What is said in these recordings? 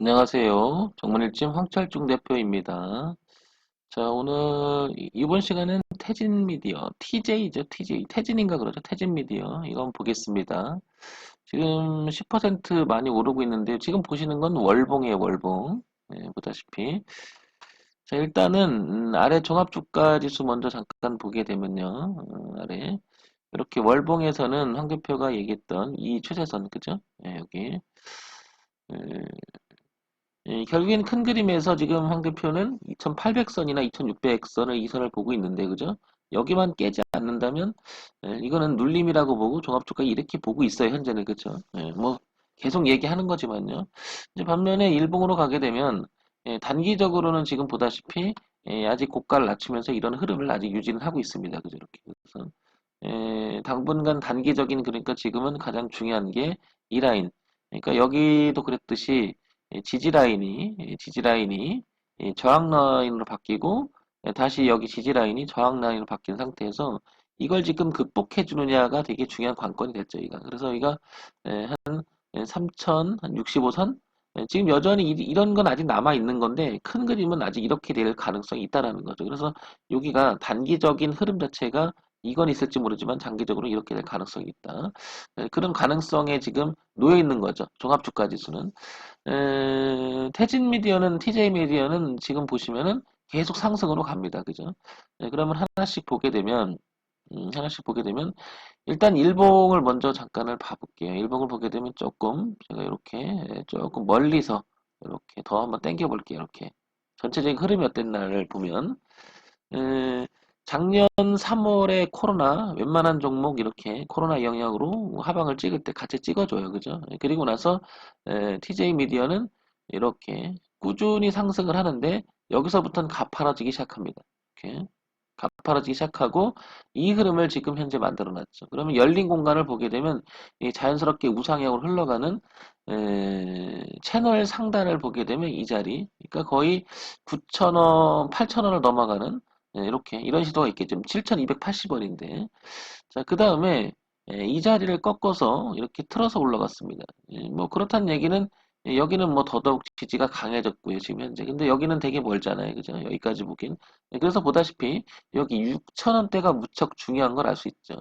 안녕하세요. 정문일진 황철중 대표입니다. 자, 오늘 이번 시간은 태진 미디어, TJ죠, TJ. 태진인가 그러죠? 태진 미디어. 이거 한번 보겠습니다. 지금 10% 많이 오르고 있는데, 지금 보시는 건 월봉이에요, 월봉. 네, 보다시피. 자, 일단은, 아래 종합주가 지수 먼저 잠깐 보게 되면요. 아래. 이렇게 월봉에서는 황 대표가 얘기했던 이 최저선, 그죠? 네, 여기. 결국엔 큰 그림에서 지금 황 대표는 2800선이나 2600선을 이 선을 보고 있는데, 그죠? 여기만 깨지 않는다면, 이거는 눌림이라고 보고 종합주가 이렇게 보고 있어요, 현재는, 그죠? 뭐, 계속 얘기하는 거지만요. 이제 반면에 일봉으로 가게 되면, 단기적으로는 지금 보다시피, 아직 고가를 낮추면서 이런 흐름을 아직 유지는 하고 있습니다, 그죠? 이렇게. 그래서, 당분간 단기적인, 그러니까 지금은 가장 중요한 게 이 라인. 그러니까 여기도 그랬듯이, 지지 라인이 저항 라인으로 바뀌고 다시 여기 지지 라인이 저항 라인으로 바뀐 상태에서 이걸 지금 극복해 주느냐가 되게 중요한 관건이 됐죠, 이가. 그래서 이가 한 3천 한 65선 지금 여전히 이런 건 아직 남아 있는 건데 큰 그림은 아직 이렇게 될 가능성이 있다라는 거죠. 그래서 여기가 단기적인 흐름 자체가 이건 있을지 모르지만 장기적으로 이렇게 될 가능성이 있다. 그런 가능성에 지금 놓여 있는 거죠. 종합주가 지수는. 태진 미디어는, TJ 미디어는 지금 보시면은 계속 상승으로 갑니다. 그죠? 그러면 하나씩 보게 되면, 일단 일봉을 먼저 잠깐을 봐볼게요. 일봉을 보게 되면 조금, 제가 이렇게, 조금 멀리서, 이렇게 더 한번 당겨 볼게요. 이렇게. 전체적인 흐름이 어땠나를 보면, 에, 작년 3월에 코로나, 웬만한 종목 이렇게 코로나 영향으로 하방을 찍을 때 같이 찍어줘요. 그죠? 그리고 나서 TJ 미디어는 이렇게 꾸준히 상승을 하는데 여기서부터는 가파라지기 시작합니다. 이렇게 가파라지기 시작하고 이 흐름을 지금 현재 만들어 놨죠. 그러면 열린 공간을 보게 되면 이 자연스럽게 우상향으로 흘러가는 채널 상단을 보게 되면 이 자리, 그러니까 거의 9,000원, 8,000원을 넘어가는 이렇게 이런 시도가 있겠죠. 7,280원인데 자, 그 다음에 이 자리를 꺾어서 이렇게 틀어서 올라갔습니다. 뭐 그렇다는 얘기는 여기는 뭐 더더욱 지지가 강해졌고요, 지금 현재. 근데 여기는 되게 멀잖아요, 그죠? 여기까지 보긴. 그래서 보다시피 여기 6,000원대가 무척 중요한 걸 알 수 있죠.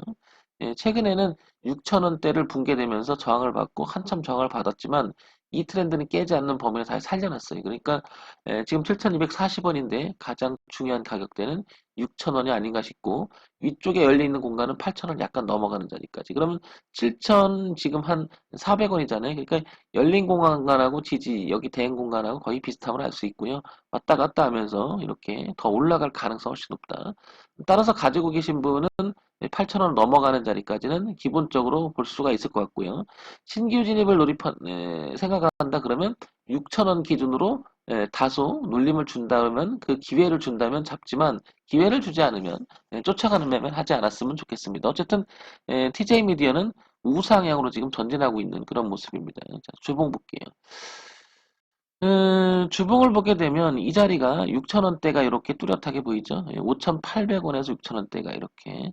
최근에는 6,000원대를 붕괴되면서 저항을 받고 한참 저항을 받았지만 이 트렌드는 깨지 않는 범위를 잘 살려놨어요. 그러니까 지금 7,240원인데 가장 중요한 가격대는 6,000원이 아닌가 싶고 위쪽에 열려 있는 공간은 8,000원 약간 넘어가는 자리까지. 그러면 7,000 지금 한 400원이잖아요. 그러니까 열린 공간하고 지지 여기 대응 공간하고 거의 비슷함을 알 수 있고요. 왔다 갔다 하면서 이렇게 더 올라갈 가능성이 훨씬 높다. 따라서 가지고 계신 분은 8,000원 넘어가는 자리까지는 기본적으로 볼 수가 있을 것 같고요. 신규 진입을 생각한다 그러면 6,000원 기준으로 다소 눌림을 준다면 그 기회를 준다면 잡지만 기회를 주지 않으면 쫓아가는 매매를 하지 않았으면 좋겠습니다. 어쨌든 TJ 미디어는 우상향으로 지금 전진하고 있는 그런 모습입니다. 자, 주봉 볼게요. 주봉을 보게 되면 이 자리가 6,000원대가 이렇게 뚜렷하게 보이죠? 5,800원에서 6,000원대가 이렇게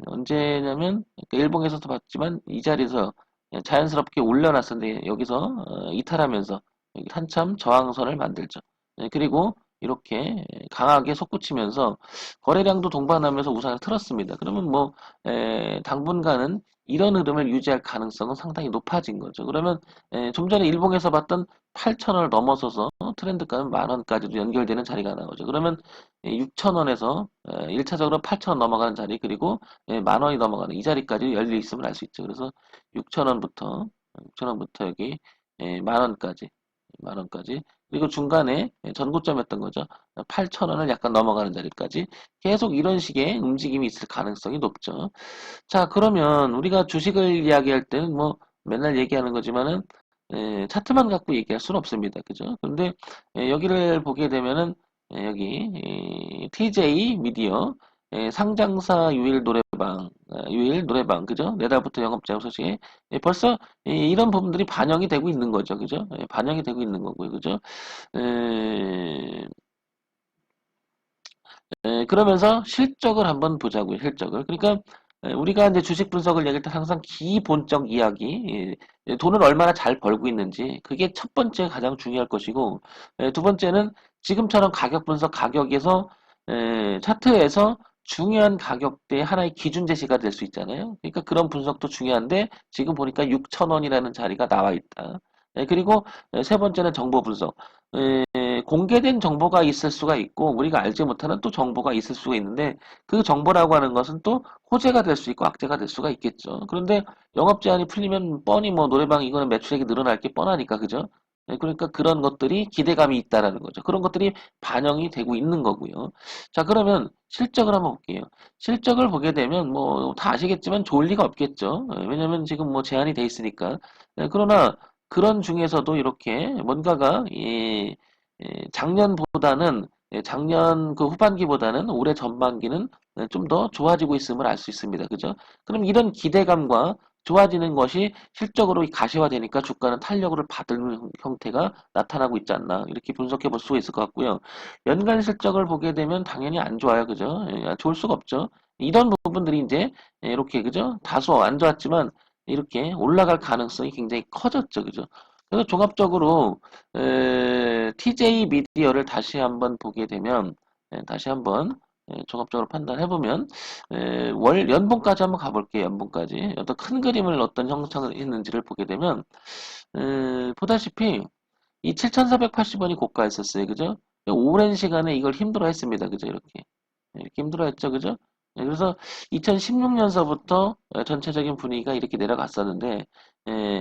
언제냐면 그러니까 일봉에서도 봤지만 이 자리에서 자연스럽게 올려놨었는데 여기서 이탈하면서 여기 한참 저항선을 만들죠. 그리고 이렇게 강하게 솟구치면서 거래량도 동반하면서 우상을 틀었습니다. 그러면 뭐 당분간은 이런 흐름을 유지할 가능성은 상당히 높아진 거죠. 그러면 좀 전에 일봉에서 봤던 8,000원을 넘어서서 트렌드가는 10,000원까지도 연결되는 자리가 나오죠. 그러면 6,000원에서 1차적으로 8,000원 넘어가는 자리 그리고 10,000원이 넘어가는 이 자리까지 열려 있음을 알 수 있죠. 그래서 6,000원부터 여기 10,000원까지 그리고 중간에 전고점이었던 거죠. 8,000원을 약간 넘어가는 자리까지 계속 이런 식의 움직임이 있을 가능성이 높죠. 자, 그러면 우리가 주식을 이야기할 때는 뭐 맨날 얘기하는 거지만은 차트만 갖고 얘기할 수는 없습니다. 그죠? 근데 여기를 보게 되면은 여기 TJ 미디어 상장사 유일 노래방 그죠? 내달부터 영업자료 소식에 벌써 이런 부분들이 반영이 되고 있는 거죠. 그죠? 반영이 되고 있는 거고요. 그죠? 에, 그러면서 실적을 한번 보자고요. 실적을. 그러니까 우리가 이제 주식 분석을 얘기할 때 항상 기본적 이야기, 돈을 얼마나 잘 벌고 있는지, 그게 첫 번째 가장 중요할 것이고, 두 번째는 지금처럼 가격 분석, 가격에서, 차트에서 중요한 가격대 하나의 기준 제시가 될 수 있잖아요. 그러니까 그런 분석도 중요한데, 지금 보니까 6,000원이라는 자리가 나와 있다. 그리고 세 번째는 정보 분석. 공개된 정보가 있을 수가 있고, 우리가 알지 못하는 또 정보가 있을 수가 있는데, 그 정보라고 하는 것은 또 호재가 될 수 있고 악재가 될 수가 있겠죠. 그런데 영업 제한이 풀리면 뻔히 뭐 노래방 이거는 매출액이 늘어날 게 뻔하니까 그죠? 그러니까 그런 것들이 기대감이 있다라는 거죠. 그런 것들이 반영이 되고 있는 거고요. 자, 그러면 실적을 한번 볼게요. 실적을 보게 되면 뭐 다 아시겠지만 좋을 리가 없겠죠. 왜냐면 지금 뭐 제한이 돼 있으니까. 그러나 그런 중에서도 이렇게 뭔가가 작년보다는 작년 그 후반기보다는 올해 전반기는 좀 더 좋아지고 있음을 알 수 있습니다. 그죠? 그럼 이런 기대감과 좋아지는 것이 실적으로 가시화되니까 주가는 탄력을 받는 형태가 나타나고 있지 않나 이렇게 분석해 볼 수가 있을 것 같고요. 연간 실적을 보게 되면 당연히 안 좋아요. 그죠? 좋을 수가 없죠. 이런 부분들이 이제 이렇게 그죠? 다소 안 좋았지만 이렇게 올라갈 가능성이 굉장히 커졌죠. 그죠? 그래서 종합적으로 TJ 미디어를 다시 한번 보게 되면 다시 한번 종합적으로 판단해보면 월 연봉까지 한번 가볼게요. 연봉까지 어떤 큰 그림을 어떤 형성을 했는지를 보게 되면 보다시피 이 7,480원이 고가였었어요. 그죠? 오랜 시간에 이걸 힘들어 했습니다. 그죠? 이렇게 힘들어 했죠. 그죠? 그래서 2016년서부터 전체적인 분위기가 이렇게 내려갔었는데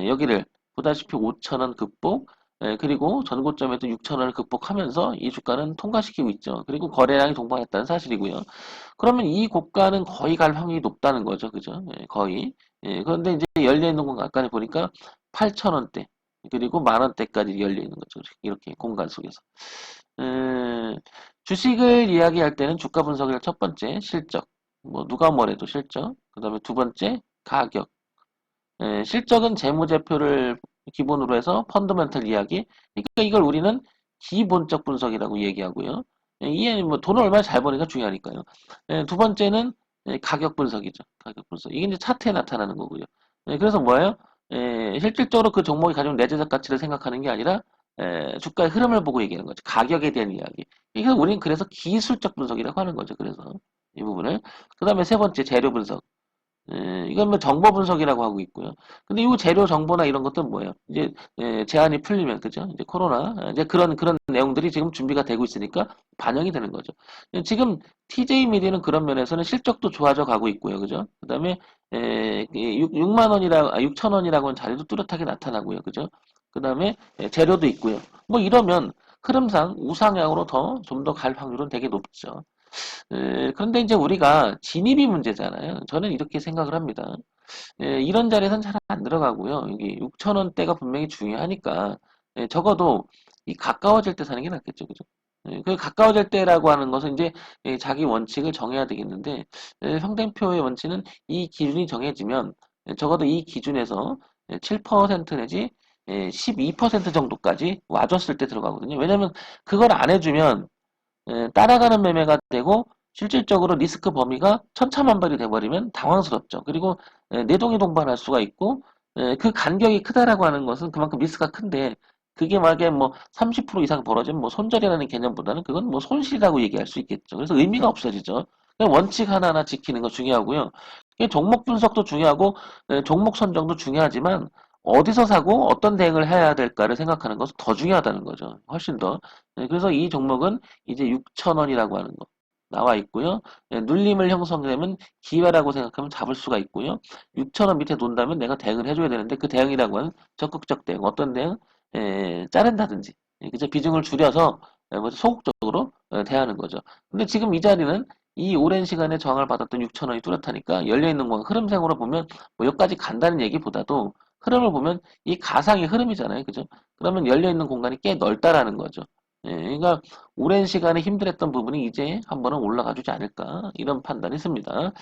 여기를 보다시피 5,000원 극복 그리고 전고점에도 6,000원을 극복하면서 이 주가는 통과시키고 있죠. 그리고 거래량이 동반했다는 사실이고요. 그러면 이 고가는 거의 갈 확률이 높다는 거죠. 그죠? 거의. 그런데 이제 열려있는 공간 아까 보니까 8,000원대 그리고 만 원대까지 열려있는 거죠. 이렇게 공간 속에서. 음, 주식을 이야기할 때는 주가 분석의 첫 번째 실적, 뭐 누가 뭐래도 실적, 그 다음에 두 번째 가격, 실적은 재무제표를 기본으로 해서 펀더멘털 이야기, 그러니까 이걸 우리는 기본적 분석이라고 얘기하고요. 이게 뭐 돈을 얼마나 잘 버니까 중요하니까요. 두 번째는 가격 분석이죠. 가격 분석. 이게 이제 차트에 나타나는 거고요. 그래서 뭐예요? 실질적으로 그 종목이 가지고 있는 내재적 가치를 생각하는 게 아니라 주가의 흐름을 보고 얘기하는 거죠. 가격에 대한 이야기. 이게 우리는 그래서 기술적 분석이라고 하는 거죠. 그래서 이 부분을. 그 다음에 세 번째 재료 분석. 이건 뭐 정보 분석이라고 하고 있고요. 근데 이 재료 정보나 이런 것들은 뭐예요? 이제 제한이 풀리면 그죠? 이제 코로나 이제 그런 내용들이 지금 준비가 되고 있으니까 반영이 되는 거죠. 지금 TJ 미디어는 그런 면에서는 실적도 좋아져 가고 있고요. 그죠? 그다음에 6만 원이라 6천 원이라고 하는 자리도 뚜렷하게 나타나고요. 그죠? 그다음에 재료도 있고요. 뭐 이러면 흐름상 우상향으로 더 좀 더 갈 확률은 되게 높죠. 그런데 이제 우리가 진입이 문제잖아요. 저는 이렇게 생각을 합니다. 이런 자리에선 잘 안 들어가고요. 여기 6,000원대가 분명히 중요하니까 적어도 이 가까워질 때 사는 게 낫겠죠. 그죠? 그 가까워질 때라고 하는 것은 이제 자기 원칙을 정해야 되겠는데 성tem표의 원칙은 이 기준이 정해지면 적어도 이 기준에서 7% 내지 12% 정도까지 와줬을 때 들어가거든요. 왜냐면 그걸 안 해주면 따라가는 매매가 되고 실질적으로 리스크 범위가 천차만별이 돼버리면 당황스럽죠. 그리고 내동이 동반할 수가 있고 그 간격이 크다라고 하는 것은 그만큼 리스크가 큰데 그게 만약에 뭐 30% 이상 벌어지면 뭐 손절이라는 개념보다는 그건 뭐 손실이라고 얘기할 수 있겠죠. 그래서 의미가 없어지죠. 그냥 원칙 하나하나 지키는 거 중요하고요. 종목 분석도 중요하고 종목 선정도 중요하지만 어디서 사고 어떤 대응을 해야 될까를 생각하는 것은 더 중요하다는 거죠. 훨씬 더. 그래서 이 종목은 이제 6,000원이라고 하는 거 나와 있고요. 눌림을 형성되면 기회라고 생각하면 잡을 수가 있고요. 6,000원 밑에 논다면 내가 대응을 해줘야 되는데 그 대응이라고 하는 적극적 대응, 어떤 대응? 자른다든지, 그죠? 비중을 줄여서 뭐 소극적으로 대하는 거죠. 근데 지금 이 자리는 이 오랜 시간에 저항을 받았던 6,000원이 뚜렷하니까 열려있는 건 흐름상으로 보면 뭐 여기까지 간다는 얘기보다도 흐름을 보면 이 가상의 흐름이잖아요. 그죠? 그러면 열려있는 공간이 꽤 넓다라는 거죠. 그러니까 오랜 시간에 힘들었던 부분이 이제 한 번은 올라가 주지 않을까 이런 판단이 듭니다.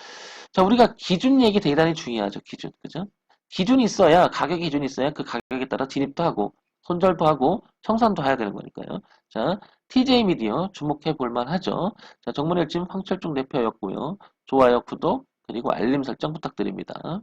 자, 우리가 기준 얘기 대단히 중요하죠. 기준, 그죠? 기준이 있어야 가격 기준이 있어야 그 가격에 따라 진입도 하고 손절도 하고 청산도 해야 되는 거니까요. 자, TJ 미디어 주목해 볼 만하죠. 자, 정문일진 황철중 대표였고요. 좋아요, 구독, 그리고 알림 설정 부탁드립니다.